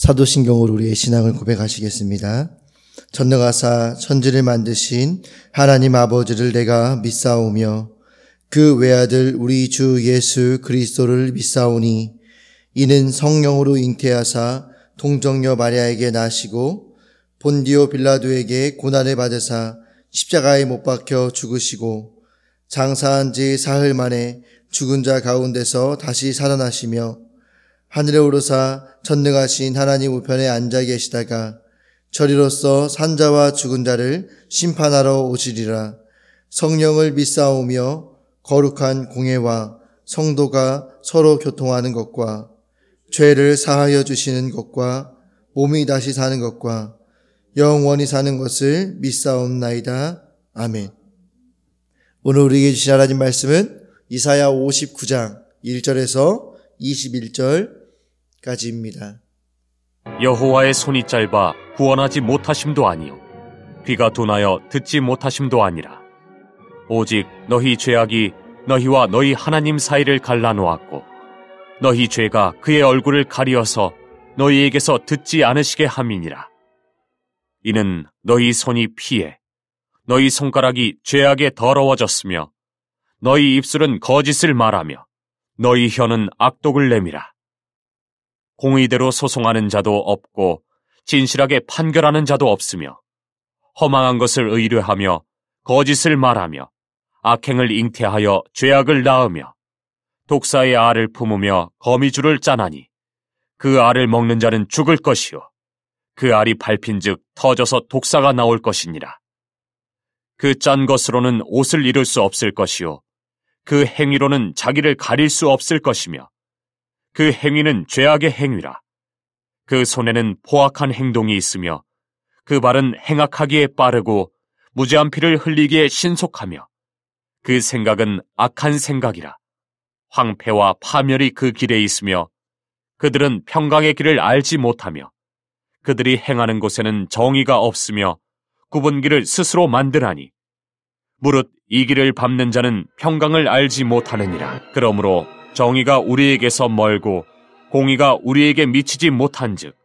사도신경으로 우리의 신앙을 고백하시겠습니다. 전능하사 천지를 만드신 하나님 아버지를 내가 믿사오며 그 외아들 우리 주 예수 그리스도를 믿사오니 이는 성령으로 잉태하사 동정녀 마리아에게 나시고 본디오 빌라도에게 고난을 받으사 십자가에 못 박혀 죽으시고 장사한 지 사흘 만에 죽은 자 가운데서 다시 살아나시며 하늘에 오르사 전능하신 하나님 우편에 앉아 계시다가 저리로서 산자와 죽은 자를 심판하러 오시리라. 성령을 믿사오며 거룩한 공회와 성도가 서로 교통하는 것과 죄를 사하여 주시는 것과 몸이 다시 사는 것과 영원히 사는 것을 믿사옵나이다. 아멘. 오늘 우리에게 주신 하나님 말씀은 이사야 59장 1절에서 21절까지입니다. 여호와의 손이 짧아 구원하지 못하심도 아니요 귀가 둔하여 듣지 못하심도 아니라 오직 너희 죄악이 너희와 너희 하나님 사이를 갈라놓았고 너희 죄가 그의 얼굴을 가리어서 너희에게서 듣지 않으시게 함이니라. 이는 너희 손이 피해 너희 손가락이 죄악에 더러워졌으며 너희 입술은 거짓을 말하며 너희 혀는 악독을 내밀어 공의대로 소송하는 자도 없고 진실하게 판결하는 자도 없으며 허망한 것을 의뢰하며 거짓을 말하며 악행을 잉태하여 죄악을 낳으며 독사의 알을 품으며 거미줄을 짜나니 그 알을 먹는 자는 죽을 것이요 그 알이 밟힌즉 터져서 독사가 나올 것이니라. 그 짠 것으로는 옷을 이룰 수 없을 것이요 그 행위로는 자기를 가릴 수 없을 것이며 그 행위는 죄악의 행위라. 그 손에는 포악한 행동이 있으며 그 발은 행악하기에 빠르고 무죄한 피를 흘리기에 신속하며 그 생각은 악한 생각이라. 황폐와 파멸이 그 길에 있으며 그들은 평강의 길을 알지 못하며 그들이 행하는 곳에는 정의가 없으며 굽은 길을 스스로 만드나니 무릇 이 길을 밟는 자는 평강을 알지 못하느니라. 그러므로 정의가 우리에게서 멀고 공의가 우리에게 미치지 못한즉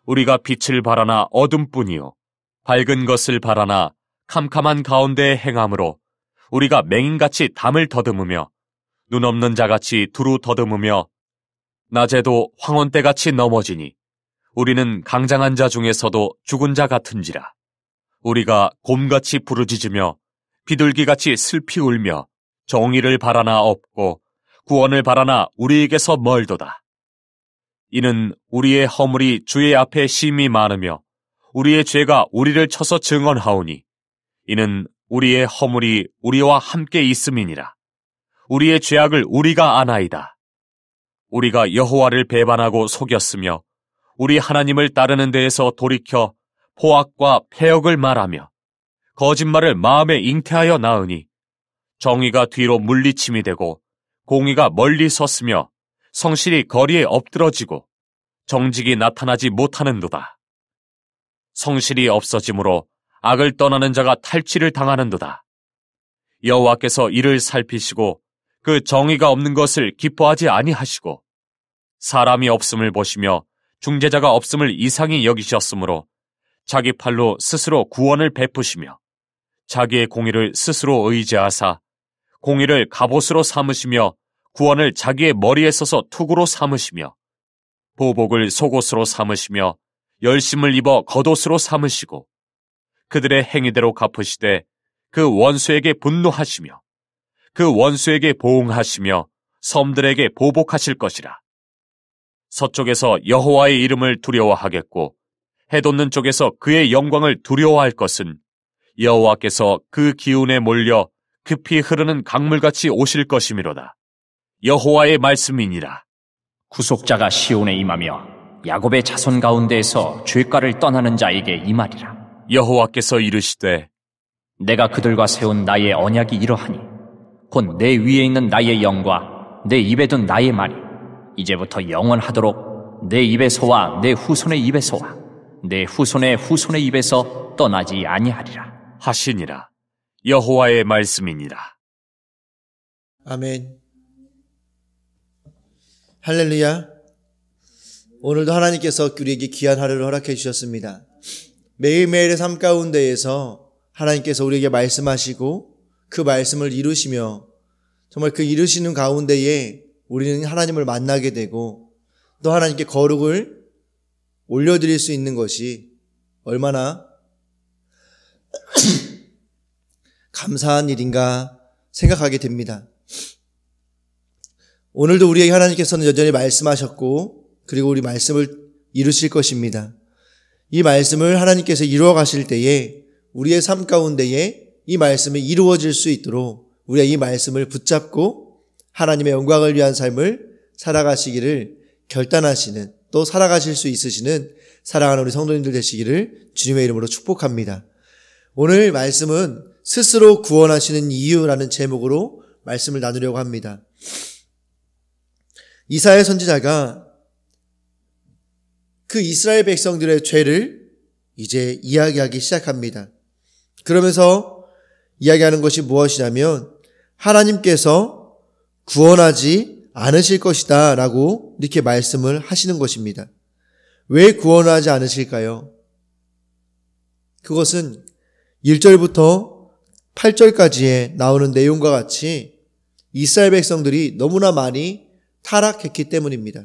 우리가 빛을 바라나 어둠뿐이요 밝은 것을 바라나 캄캄한 가운데에 행함으로 우리가 맹인같이 담을 더듬으며 눈 없는 자같이 두루 더듬으며 낮에도 황혼때같이 넘어지니 우리는 강장한 자 중에서도 죽은 자 같은지라. 우리가 곰같이 부르짖으며 비둘기같이 슬피 울며 정의를 바라나 없고 구원을 바라나 우리에게서 멀도다. 이는 우리의 허물이 주의 앞에 심히 많으며 우리의 죄가 우리를 쳐서 증언하오니 이는 우리의 허물이 우리와 함께 있음이니라. 우리의 죄악을 우리가 아나이다. 우리가 여호와를 배반하고 속였으며 우리 하나님을 따르는 데에서 돌이켜 포악과 패역을 말하며 거짓말을 마음에 잉태하여 낳으니 정의가 뒤로 물리침이 되고 공의가 멀리 섰으며 성실이 거리에 엎드러지고 정직이 나타나지 못하는도다. 성실이 없어지므로 악을 떠나는 자가 탈취를 당하는도다. 여호와께서 이를 살피시고 그 정의가 없는 것을 기뻐하지 아니하시고 사람이 없음을 보시며 중재자가 없음을 이상히 여기셨으므로 자기 팔로 스스로 구원을 베푸시며 자기의 공의를 스스로 의지하사 공의를 갑옷으로 삼으시며 구원을 자기의 머리에 써서 투구로 삼으시며 보복을 속옷으로 삼으시며 열심을 입어 겉옷으로 삼으시고 그들의 행위대로 갚으시되 그 원수에게 분노하시며 그 원수에게 보응하시며 섬들에게 보복하실 것이라. 서쪽에서 여호와의 이름을 두려워하겠고 해돋는 쪽에서 그의 영광을 두려워할 것은 여호와께서 그 기운에 몰려 급히 흐르는 강물같이 오실 것이미로다. 여호와의 말씀이니라. 구속자가 시온에 임하며 야곱의 자손 가운데에서 죄가를 떠나는 자에게 임하리라. 여호와께서 이르시되 내가 그들과 세운 나의 언약이 이러하니 곧 내 위에 있는 나의 영과 내 입에 둔 나의 말이 이제부터 영원하도록 내 입에서와 내 후손의 입에서와 내 후손의 후손의 입에서 떠나지 아니하리라 하시니라. 여호와의 말씀이니라. 아멘. 할렐루야. 오늘도 하나님께서 우리에게 귀한 하루를 허락해 주셨습니다. 매일매일의 삶 가운데에서 하나님께서 우리에게 말씀하시고 그 말씀을 이루시며 정말 그 이루시는 가운데에 우리는 하나님을 만나게 되고 또 하나님께 거룩을 올려드릴 수 있는 것이 얼마나 감사한 일인가 생각하게 됩니다. 오늘도 우리에게 하나님께서는 여전히 말씀하셨고 그리고 우리 말씀을 이루실 것입니다. 이 말씀을 하나님께서 이루어 가실 때에 우리의 삶 가운데에 이 말씀이 이루어질 수 있도록 우리가 이 말씀을 붙잡고 하나님의 영광을 위한 삶을 살아가시기를 결단하시는 또 살아가실 수 있으시는 사랑하는 우리 성도님들 되시기를 주님의 이름으로 축복합니다. 오늘 말씀은 스스로 구원하시는 이유라는 제목으로 말씀을 나누려고 합니다. 이사야 선지자가 그 이스라엘 백성들의 죄를 이제 이야기하기 시작합니다. 그러면서 이야기하는 것이 무엇이냐면 하나님께서 구원하지 않으실 것이다 라고 이렇게 말씀을 하시는 것입니다. 왜 구원하지 않으실까요? 그것은 1절부터 8절까지에 나오는 내용과 같이 이스라엘 백성들이 너무나 많이 타락했기 때문입니다.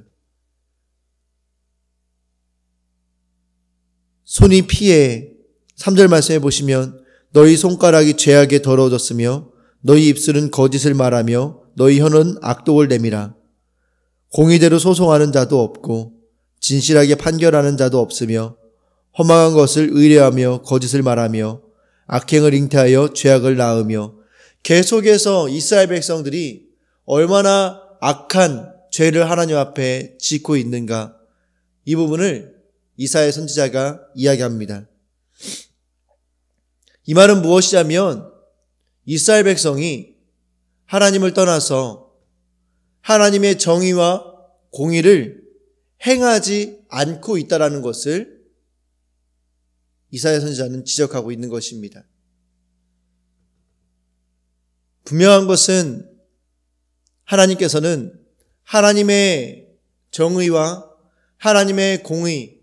손이 피해 3절 말씀해 보시면 너희 손가락이 죄악에 더러워졌으며 너희 입술은 거짓을 말하며 너희 혀는 악독을 내밀어 공의대로 소송하는 자도 없고 진실하게 판결하는 자도 없으며 허망한 것을 의뢰하며 거짓을 말하며 악행을 잉태하여 죄악을 낳으며 계속해서 이스라엘 백성들이 얼마나 악한 죄를 하나님 앞에 짓고 있는가 이 부분을 이사야 선지자가 이야기합니다. 이 말은 무엇이냐면 이스라엘 백성이 하나님을 떠나서 하나님의 정의와 공의를 행하지 않고 있다는 것을 이사야 선지자는 지적하고 있는 것입니다. 분명한 것은 하나님께서는 하나님의 정의와 하나님의 공의,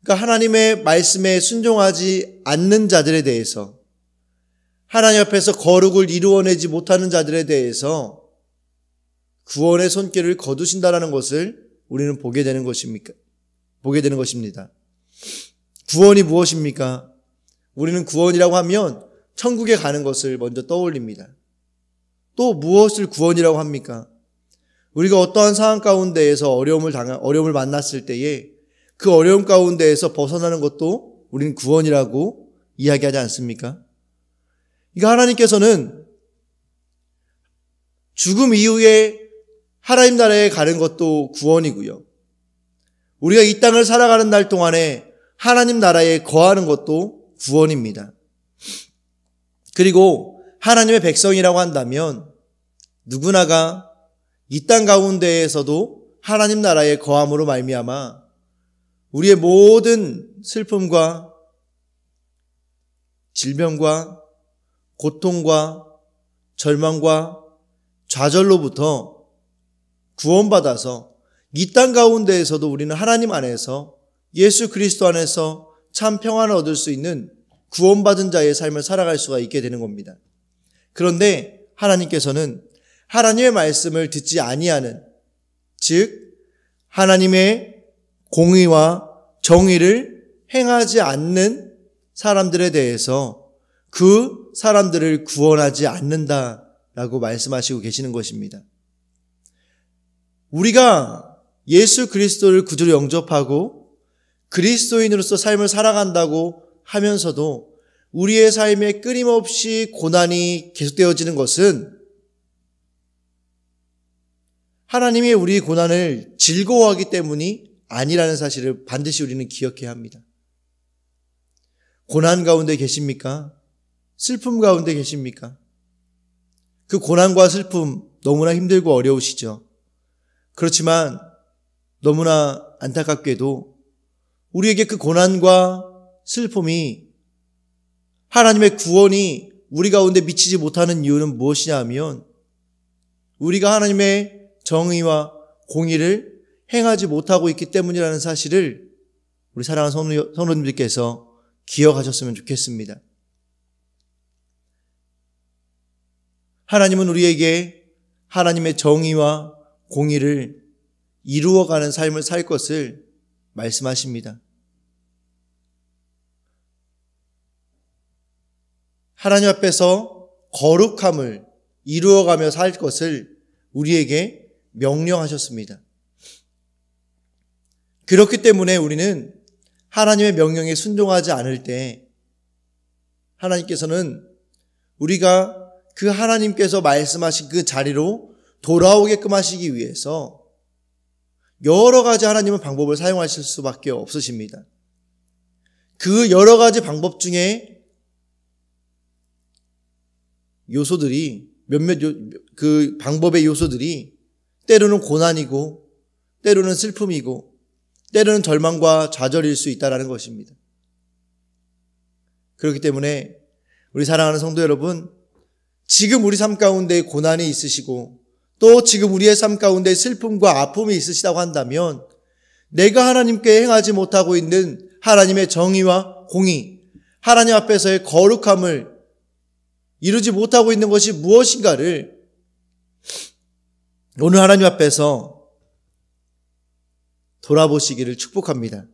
그러니까 하나님의 말씀에 순종하지 않는 자들에 대해서 하나님 앞에서 거룩을 이루어내지 못하는 자들에 대해서 구원의 손길을 거두신다라는 것을 우리는 보게 되는 것입니다. 구원이 무엇입니까? 우리는 구원이라고 하면 천국에 가는 것을 먼저 떠올립니다. 또 무엇을 구원이라고 합니까? 우리가 어떠한 상황 가운데에서 어려움을 만났을 때에 그 어려움 가운데에서 벗어나는 것도 우리는 구원이라고 이야기하지 않습니까? 이거 하나님께서는 죽음 이후에 하나님 나라에 가는 것도 구원이고요. 우리가 이 땅을 살아가는 날 동안에 하나님 나라에 거하는 것도 구원입니다. 그리고 하나님의 백성이라고 한다면 누구나가 이 땅 가운데에서도 하나님 나라에 거함으로 말미암아 우리의 모든 슬픔과 질병과 고통과 절망과 좌절로부터 구원받아서 이 땅 가운데에서도 우리는 하나님 안에서 예수 그리스도 안에서 참 평안을 얻을 수 있는 구원받은 자의 삶을 살아갈 수가 있게 되는 겁니다. 그런데 하나님께서는 하나님의 말씀을 듣지 아니하는, 즉 하나님의 공의와 정의를 행하지 않는 사람들에 대해서 그 사람들을 구원하지 않는다라고 말씀하시고 계시는 것입니다. 우리가 예수 그리스도를 구주로 영접하고 그리스도인으로서 삶을 살아간다고 하면서도 우리의 삶에 끊임없이 고난이 계속되어지는 것은 하나님이 우리의 고난을 즐거워하기 때문이 아니라는 사실을 반드시 우리는 기억해야 합니다. 고난 가운데 계십니까? 슬픔 가운데 계십니까? 그 고난과 슬픔 너무나 힘들고 어려우시죠. 그렇지만 너무나 안타깝게도 우리에게 그 고난과 슬픔이 하나님의 구원이 우리 가운데 미치지 못하는 이유는 무엇이냐 하면 우리가 하나님의 정의와 공의를 행하지 못하고 있기 때문이라는 사실을 우리 사랑하는 성도님들께서 기억하셨으면 좋겠습니다. 하나님은 우리에게 하나님의 정의와 공의를 이루어가는 삶을 살 것을 말씀하십니다. 하나님 앞에서 거룩함을 이루어가며 살 것을 우리에게 명령하셨습니다. 그렇기 때문에 우리는 하나님의 명령에 순종하지 않을 때 하나님께서는 우리가 그 하나님께서 말씀하신 그 자리로 돌아오게끔 하시기 위해서 여러 가지 하나님은 방법을 사용하실 수밖에 없으십니다. 그 여러 가지 방법 중에 그 방법의 요소들이 때로는 고난이고, 때로는 슬픔이고, 때로는 절망과 좌절일 수 있다는 것입니다. 그렇기 때문에 우리 사랑하는 성도 여러분, 지금 우리 삶 가운데 고난이 있으시고 또 지금 우리의 삶 가운데 슬픔과 아픔이 있으시다고 한다면 내가 하나님께 행하지 못하고 있는 하나님의 정의와 공의, 하나님 앞에서의 거룩함을 이루지 못하고 있는 것이 무엇인가를 오늘 하나님 앞에서 돌아보시기를 축복합니다.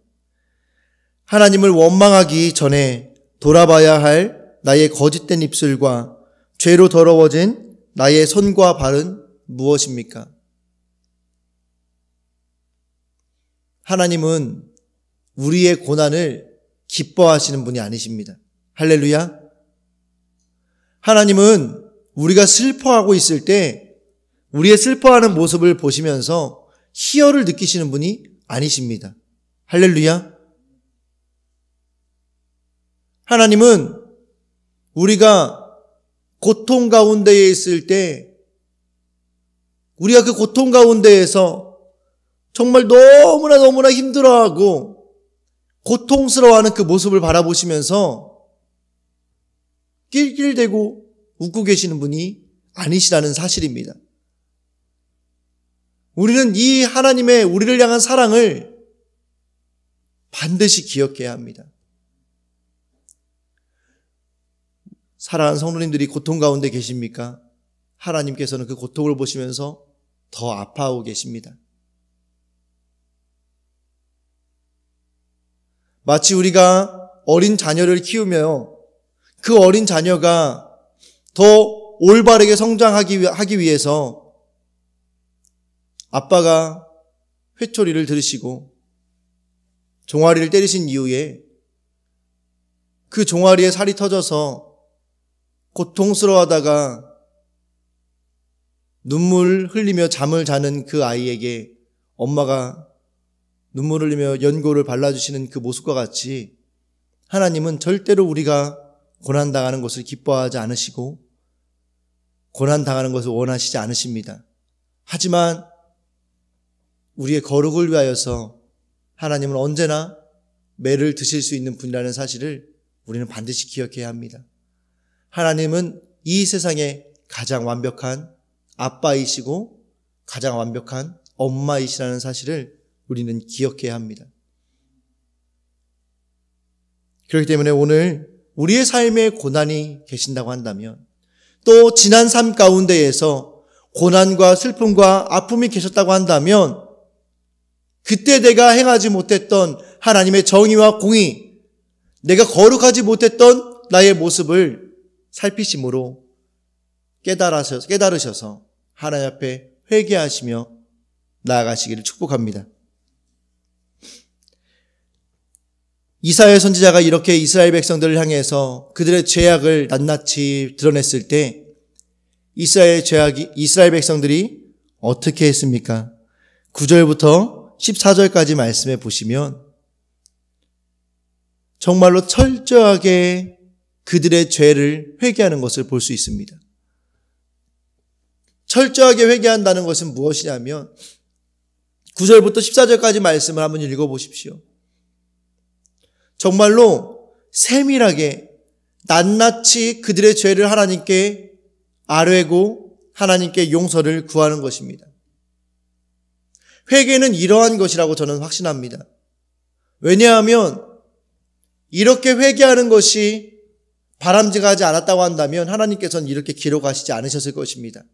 하나님을 원망하기 전에 돌아봐야 할 나의 거짓된 입술과 죄로 더러워진 나의 손과 발은 무엇입니까? 하나님은 우리의 고난을 기뻐하시는 분이 아니십니다. 할렐루야. 하나님은 우리가 슬퍼하고 있을 때 우리의 슬퍼하는 모습을 보시면서 희열을 느끼시는 분이 아니십니다. 할렐루야. 하나님은 우리가 고통 가운데에 있을 때 우리가 그 고통 가운데에서 정말 너무나 힘들어하고 고통스러워하는 그 모습을 바라보시면서 낄낄대고 웃고 계시는 분이 아니시라는 사실입니다. 우리는 이 하나님의 우리를 향한 사랑을 반드시 기억해야 합니다. 사랑하는 성도님들이 고통 가운데 계십니까? 하나님께서는 그 고통을 보시면서 더 아파하고 계십니다. 마치 우리가 어린 자녀를 키우며 그 어린 자녀가 더 올바르게 성장하기 위해서 아빠가 회초리를 들으시고 종아리를 때리신 이후에 그 종아리에 살이 터져서 고통스러워하다가 눈물 흘리며 잠을 자는 그 아이에게 엄마가 눈물 흘리며 연고를 발라주시는 그 모습과 같이 하나님은 절대로 우리가 고난당하는 것을 기뻐하지 않으시고 고난당하는 것을 원하시지 않으십니다. 하지만 우리의 거룩을 위하여서 하나님은 언제나 매를 드실 수 있는 분이라는 사실을 우리는 반드시 기억해야 합니다. 하나님은 이 세상에 가장 완벽한 아빠이시고 가장 완벽한 엄마이시라는 사실을 우리는 기억해야 합니다. 그렇기 때문에 오늘 우리의 삶에 고난이 계신다고 한다면 또 지난 삶 가운데에서 고난과 슬픔과 아픔이 계셨다고 한다면 그때 내가 행하지 못했던 하나님의 정의와 공의, 내가 거룩하지 못했던 나의 모습을 살피심으로 깨달으셔서 하나님 앞에 회개하시며 나아가시기를 축복합니다. 이사야 선지자가 이렇게 이스라엘 백성들을 향해서 그들의 죄악을 낱낱이 드러냈을 때 이스라엘 백성들이 어떻게 했습니까? 9절부터 14절까지 말씀해 보시면 정말로 철저하게 그들의 죄를 회개하는 것을 볼 수 있습니다. 철저하게 회개한다는 것은 무엇이냐면 9절부터 14절까지 말씀을 한번 읽어보십시오. 정말로 세밀하게 낱낱이 그들의 죄를 하나님께 아뢰고 하나님께 용서를 구하는 것입니다. 회개는 이러한 것이라고 저는 확신합니다. 왜냐하면 이렇게 회개하는 것이 바람직하지 않았다고 한다면 하나님께서는 이렇게 기록하시지 않으셨을 것입니다.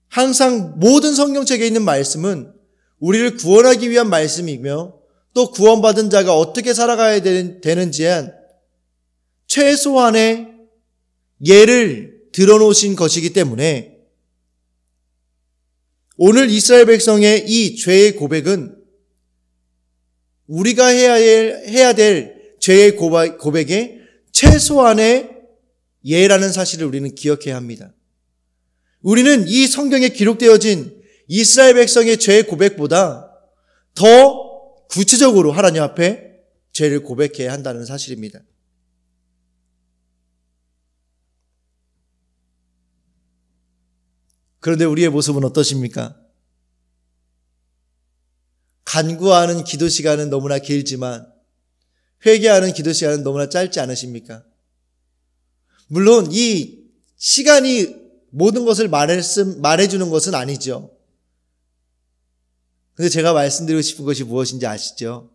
항상 모든 성경책에 있는 말씀은 우리를 구원하기 위한 말씀이며 또 구원받은 자가 어떻게 살아가야 되는지에 대한 최소한의 예를 들어놓으신 것이기 때문에 오늘 이스라엘 백성의 이 죄의 고백은 우리가 해야 될 죄의 고백의 최소한의 예라는 사실을 우리는 기억해야 합니다. 우리는 이 성경에 기록되어진 이스라엘 백성의 죄의 고백보다 더 구체적으로 하나님 앞에 죄를 고백해야 한다는 사실입니다. 그런데 우리의 모습은 어떠십니까? 간구하는 기도 시간은 너무나 길지만 회개하는 기도 시간은 너무나 짧지 않으십니까? 물론 이 시간이 모든 것을 말해주는 것은 아니죠. 근데 제가 말씀드리고 싶은 것이 무엇인지 아시죠?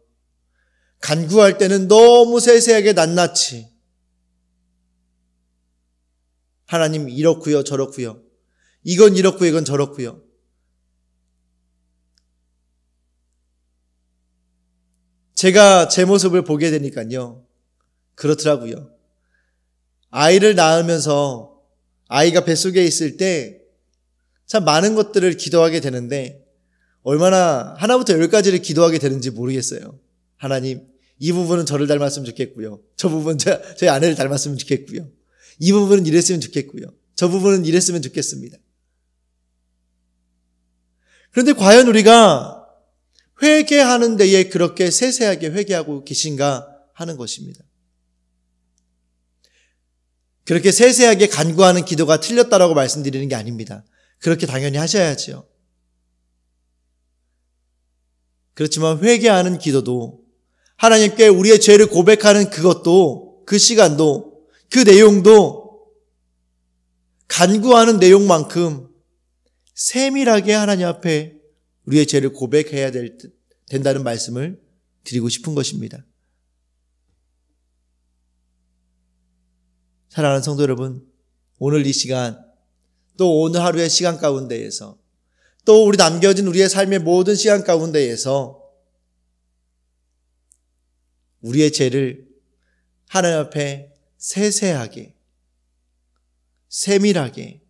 간구할 때는 너무 세세하게 낱낱이 하나님 이렇고요 저렇고요, 이건 이렇고 이건 저렇고요. 제가 제 모습을 보게 되니까요, 그렇더라고요. 아이를 낳으면서 아이가 뱃속에 있을 때 참 많은 것들을 기도하게 되는데 얼마나 하나부터 열까지를 기도하게 되는지 모르겠어요. 하나님, 이 부분은 저를 닮았으면 좋겠고요, 저 부분은 저희 아내를 닮았으면 좋겠고요, 이 부분은 이랬으면 좋겠고요, 저 부분은 이랬으면 좋겠습니다. 그런데 과연 우리가 회개하는 데에 그렇게 세세하게 회개하고 계신가 하는 것입니다. 그렇게 세세하게 간구하는 기도가 틀렸다라고 말씀드리는 게 아닙니다. 그렇게 당연히 하셔야죠. 그렇지만 회개하는 기도도, 하나님께 우리의 죄를 고백하는 그것도, 그 시간도, 그 내용도 간구하는 내용만큼 세밀하게 하나님 앞에 우리의 죄를 고백해야 된다는 말씀을 드리고 싶은 것입니다. 사랑하는 성도 여러분, 오늘 이 시간, 또 오늘 하루의 시간 가운데에서, 또 우리 남겨진 우리의 삶의 모든 시간 가운데에서 우리의 죄를 하나님 앞에 세세하게, 세밀하게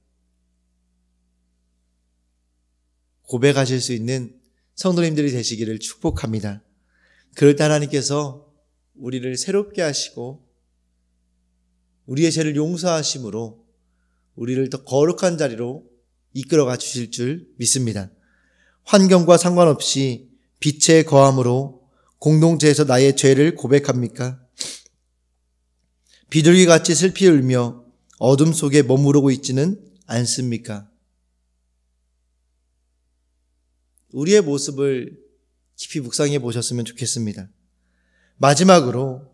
고백하실 수 있는 성도님들이 되시기를 축복합니다. 그럴 때 하나님께서 우리를 새롭게 하시고 우리의 죄를 용서하심으로 우리를 더 거룩한 자리로 이끌어가 주실 줄 믿습니다. 환경과 상관없이 빛에 거함으로 공동체에서 나의 죄를 고백합니까? 비둘기같이 슬피 울며 어둠 속에 머무르고 있지는 않습니까? 우리의 모습을 깊이 묵상해 보셨으면 좋겠습니다. 마지막으로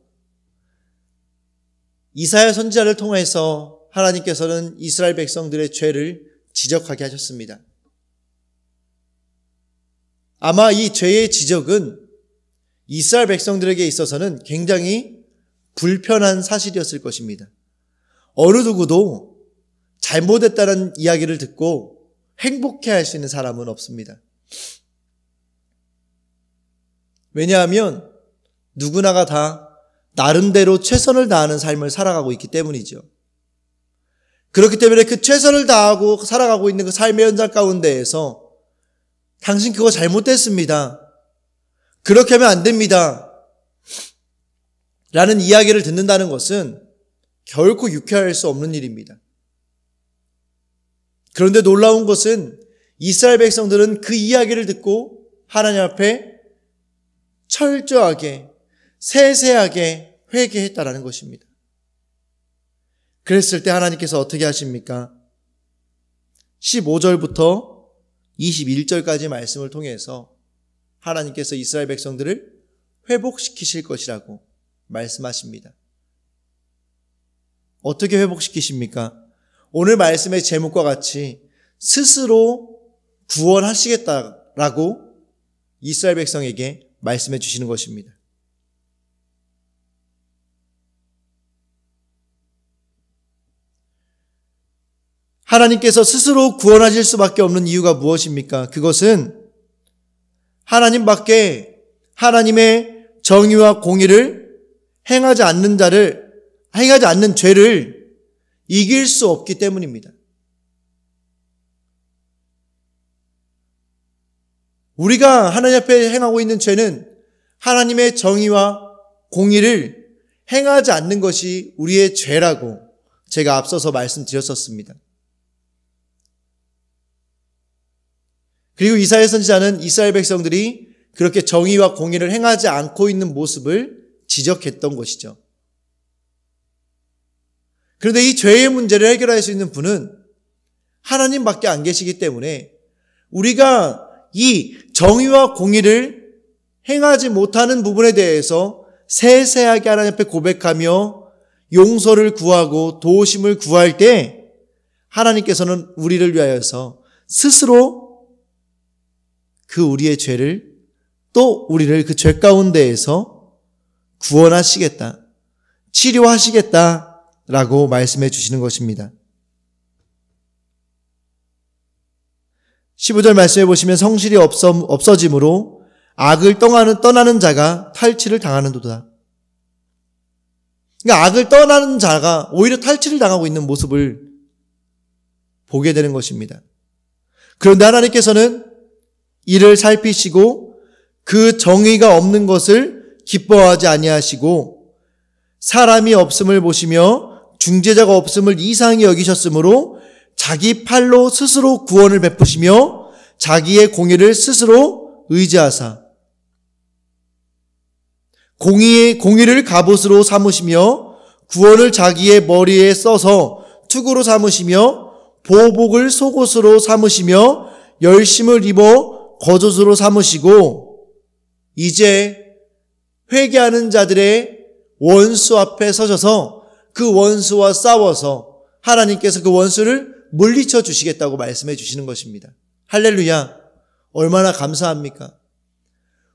이사야 선지자를 통해서 하나님께서는 이스라엘 백성들의 죄를 지적하게 하셨습니다. 아마 이 죄의 지적은 이스라엘 백성들에게 있어서는 굉장히 불편한 사실이었을 것입니다. 어느 누구도 잘못했다는 이야기를 듣고 행복해할 수 있는 사람은 없습니다. 왜냐하면 누구나가 다 나름대로 최선을 다하는 삶을 살아가고 있기 때문이죠. 그렇기 때문에 그 최선을 다하고 살아가고 있는 그 삶의 현장 가운데에서 당신 그거 잘못됐습니다, 그렇게 하면 안 됩니다 라는 이야기를 듣는다는 것은 결코 유쾌할 수 없는 일입니다. 그런데 놀라운 것은 이스라엘 백성들은 그 이야기를 듣고 하나님 앞에 철저하게 세세하게 회개했다라는 것입니다. 그랬을 때 하나님께서 어떻게 하십니까? 15절부터 21절까지 말씀을 통해서 하나님께서 이스라엘 백성들을 회복시키실 것이라고 말씀하십니다. 어떻게 회복시키십니까? 오늘 말씀의 제목과 같이 스스로 구원하시겠다라고 이스라엘 백성에게 말씀해 주시는 것입니다. 하나님께서 스스로 구원하실 수밖에 없는 이유가 무엇입니까? 그것은 하나님밖에 하나님의 정의와 공의를 행하지 않는 죄를 이길 수 없기 때문입니다. 우리가 하나님 앞에 행하고 있는 죄는 하나님의 정의와 공의를 행하지 않는 것이 우리의 죄라고 제가 앞서서 말씀드렸었습니다. 그리고 이사야 선지자는 이스라엘 백성들이 그렇게 정의와 공의를 행하지 않고 있는 모습을 지적했던 것이죠. 그런데 이 죄의 문제를 해결할 수 있는 분은 하나님밖에 안 계시기 때문에 우리가 이 정의와 공의를 행하지 못하는 부분에 대해서 세세하게 하나님 앞에 고백하며 용서를 구하고 도우심을 구할 때 하나님께서는 우리를 위하여서 스스로 그 우리의 죄를 또 우리를 그 죄 가운데에서 구원하시겠다, 치료하시겠다라고 말씀해 주시는 것입니다. 15절 말씀해 보시면 성실이 없어짐으로 악을 떠나는 자가 탈취를 당하는도다. 그러니까 악을 떠나는 자가 오히려 탈취를 당하고 있는 모습을 보게 되는 것입니다. 그런데 하나님께서는 이를 살피시고 그 정의가 없는 것을 기뻐하지 아니하시고 사람이 없음을 보시며 중재자가 없음을 이상히 여기셨으므로 자기 팔로 스스로 구원을 베푸시며 자기의 공의를 스스로 의지하사 공의를 갑옷으로 삼으시며 구원을 자기의 머리에 써서 투구로 삼으시며 보복을 속옷으로 삼으시며 열심을 입어 겉옷으로 삼으시고 이제 회개하는 자들의 원수 앞에 서셔서 그 원수와 싸워서 하나님께서 그 원수를 물리쳐 주시겠다고 말씀해 주시는 것입니다. 할렐루야! 얼마나 감사합니까?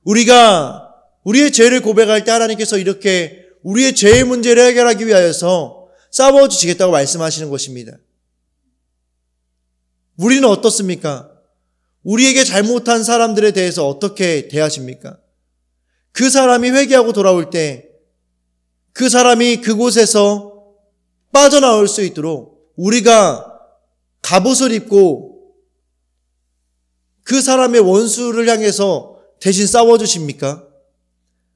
우리가 우리의 죄를 고백할 때 하나님께서 이렇게 우리의 죄의 문제를 해결하기 위하여서 싸워 주시겠다고 말씀하시는 것입니다. 우리는 어떻습니까? 우리에게 잘못한 사람들에 대해서 어떻게 대하십니까? 그 사람이 회개하고 돌아올 때 그 사람이 그곳에서 빠져나올 수 있도록 우리가 갑옷을 입고 그 사람의 원수를 향해서 대신 싸워주십니까?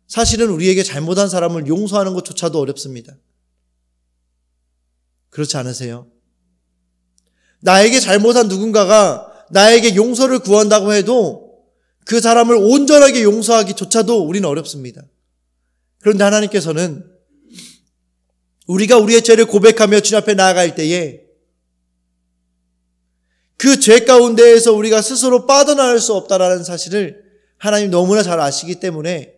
사실은 우리에게 잘못한 사람을 용서하는 것조차도 어렵습니다. 그렇지 않으세요? 나에게 잘못한 누군가가 나에게 용서를 구한다고 해도 그 사람을 온전하게 용서하기조차도 우리는 어렵습니다. 그런데 하나님께서는 우리가 우리의 죄를 고백하며 주님 앞에 나아갈 때에 그 죄 가운데에서 우리가 스스로 빠져나올 수 없다라는 사실을 하나님 너무나 잘 아시기 때문에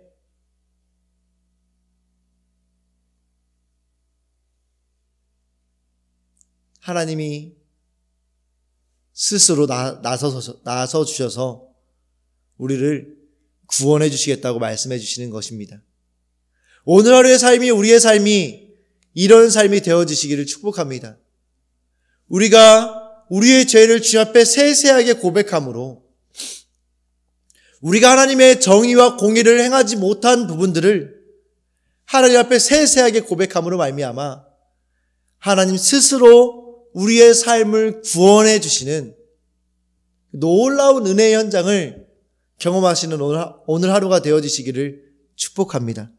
하나님이 스스로 나서 주셔서 우리를 구원해 주시겠다고 말씀해 주시는 것입니다. 오늘 하루의 삶이 우리의 삶이 이런 삶이 되어지시기를 축복합니다. 우리가 우리의 죄를 주님 앞에 세세하게 고백함으로 우리가 하나님의 정의와 공의를 행하지 못한 부분들을 하나님 앞에 세세하게 고백함으로 말미암아 하나님 스스로 우리의 삶을 구원해 주시는 놀라운 은혜의 현장을 경험하시는 오늘 하루가 되어지시기를 축복합니다.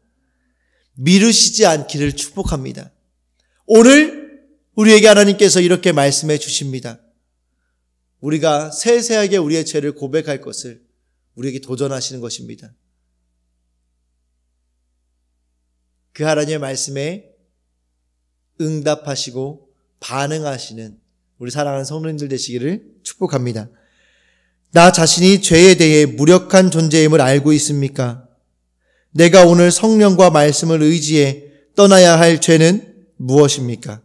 미루시지 않기를 축복합니다. 오늘 우리에게 하나님께서 이렇게 말씀해 주십니다. 우리가 세세하게 우리의 죄를 고백할 것을 우리에게 도전하시는 것입니다. 그 하나님의 말씀에 응답하시고 반응하시는 우리 사랑하는 성도님들 되시기를 축복합니다. 나 자신이 죄에 대해 무력한 존재임을 알고 있습니까? 내가 오늘 성령과 말씀을 의지해 떠나야 할 죄는 무엇입니까?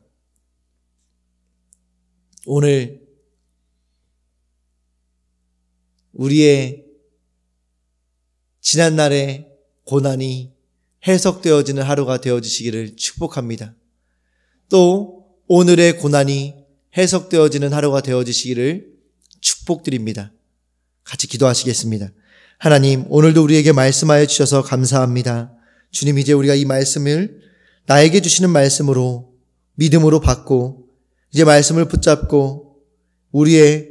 오늘 우리의 지난날의 고난이 해석되어지는 하루가 되어지시기를 축복합니다. 또 오늘의 고난이 해석되어지는 하루가 되어지시기를 축복드립니다. 같이 기도하시겠습니다. 하나님, 오늘도 우리에게 말씀하여 주셔서 감사합니다. 주님, 이제 우리가 이 말씀을 나에게 주시는 말씀으로 믿음으로 받고 이제 말씀을 붙잡고 우리의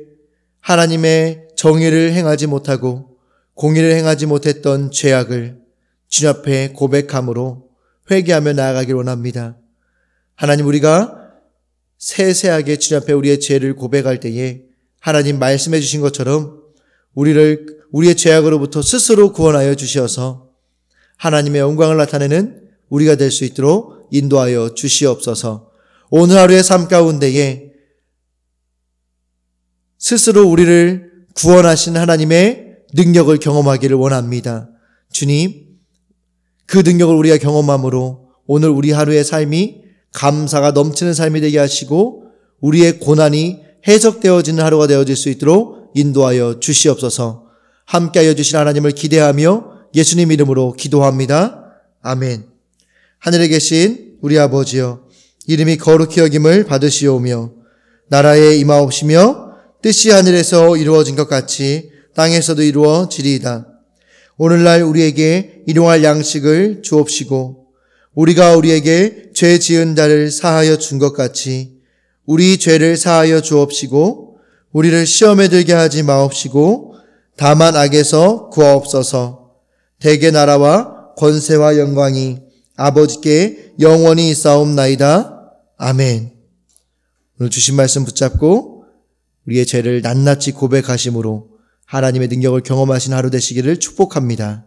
하나님의 정의를 행하지 못하고 공의를 행하지 못했던 죄악을 주님 앞에 고백함으로 회개하며 나아가길 원합니다. 하나님, 우리가 세세하게 주님 앞에 우리의 죄를 고백할 때에 하나님 말씀해 주신 것처럼 우리의 죄악으로부터 스스로 구원하여 주시어서 하나님의 영광을 나타내는 우리가 될 수 있도록 인도하여 주시옵소서. 오늘 하루의 삶 가운데에 스스로 우리를 구원하신 하나님의 능력을 경험하기를 원합니다. 주님, 그 능력을 우리가 경험함으로 오늘 우리 하루의 삶이 감사가 넘치는 삶이 되게 하시고 우리의 고난이 해석되어지는 하루가 되어질 수 있도록 인도하여 주시옵소서. 함께하여 주신 하나님을 기대하며 예수님 이름으로 기도합니다. 아멘. 하늘에 계신 우리 아버지여, 이름이 거룩히 여김을 받으시오며 나라에 임하옵시며 뜻이 하늘에서 이루어진 것 같이 땅에서도 이루어지리이다. 오늘날 우리에게 일용할 양식을 주옵시고 우리가 우리에게 죄 지은 자를 사하여 준 것 같이 우리 죄를 사하여 주옵시고 우리를 시험에 들게 하지 마옵시고 다만 악에서 구하옵소서. 대개 나라와 권세와 영광이 아버지께 영원히 있사옵나이다. 아멘. 오늘 주신 말씀 붙잡고 우리의 죄를 낱낱이 고백하심으로 하나님의 능력을 경험하신 하루 되시기를 축복합니다.